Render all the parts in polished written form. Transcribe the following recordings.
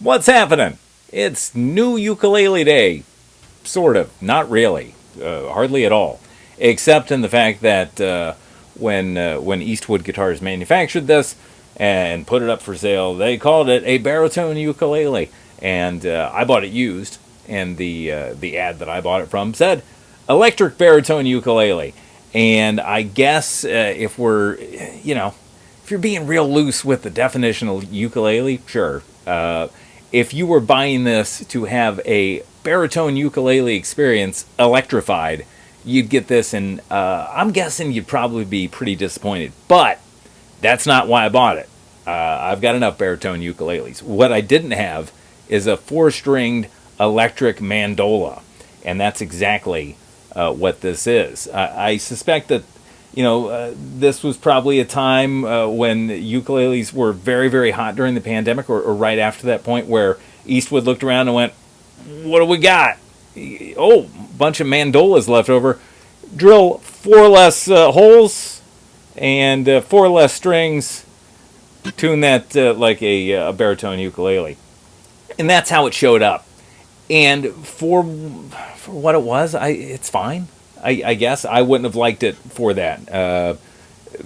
What's happening? It's new ukulele day. Sort of. Not really. Hardly at all. Except in the fact that when Eastwood Guitars manufactured this and put it up for sale, they called it a baritone ukulele. And I bought it used. And the ad that I bought it from said electric baritone ukulele. And I guess if you're being real loose with the definition of ukulele, sure. If you were buying this to have a baritone ukulele experience electrified, you'd get this, and I'm guessing you'd probably be pretty disappointed. But that's not why I bought it. I've got enough baritone ukuleles. What I didn't have is a four-stringed electric mandola, and that's exactly what this is. I suspect that this was probably a time when ukuleles were very, very hot during the pandemic, or right after that point, where Eastwood looked around and went, "What do we got? Oh, bunch of mandolas left over. Drill four less holes and four less strings. Tune that like a baritone ukulele." And that's how it showed up. And for what it was, it's fine. I guess I wouldn't have liked it for that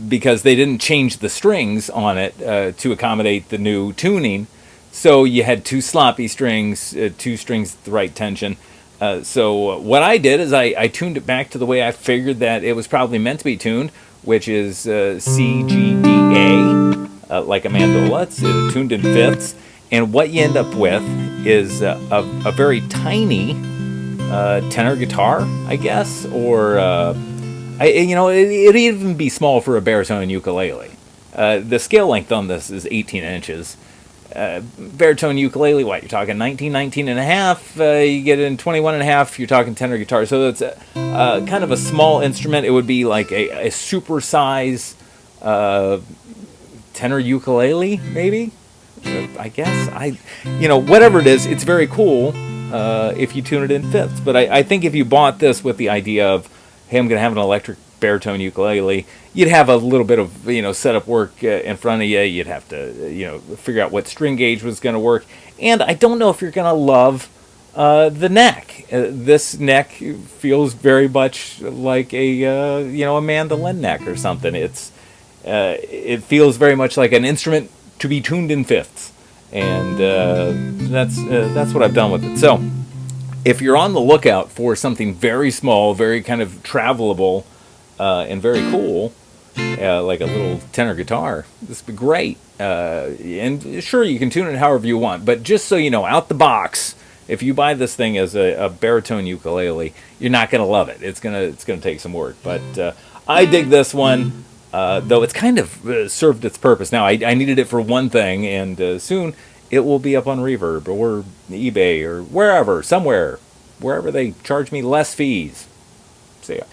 because they didn't change the strings on it to accommodate the new tuning. So you had two sloppy strings, two strings at the right tension. So what I did is I tuned it back to the way I figured that it was probably meant to be tuned, which is C, G, D, A, like a mandola. It's tuned in fifths. And what you end up with is a very tiny tenor guitar, I guess, or it'd even be small for a baritone ukulele. The scale length on this is 18 inches. Baritone ukulele, what you're talking 19 and a half. You get it in 21 and a half. You're talking tenor guitar, so it's kind of a small instrument. It would be like a super size tenor ukulele, maybe. I guess whatever it is, it's very cool. If you tune it in fifths. But I think if you bought this with the idea of, hey, I'm going to have an electric baritone ukulele, you'd have a little bit of setup work in front of you. You'd have to figure out what string gauge was going to work. And I don't know if you're going to love the neck. This neck feels very much like a mandolin neck or something. It feels very much like an instrument to be tuned in fifths. And that's what I've done with it. So if you're on the lookout for something very small, very kind of travelable, and very cool, like a little tenor guitar, this would be great. And sure, you can tune it however you want, but just so you know, out the box, if you buy this thing as a baritone ukulele, you're not going to love it. It's gonna take some work. But I dig this one. Though it's kind of served its purpose. Now, I needed it for one thing, and soon it will be up on Reverb or eBay or wherever they charge me less fees. See ya.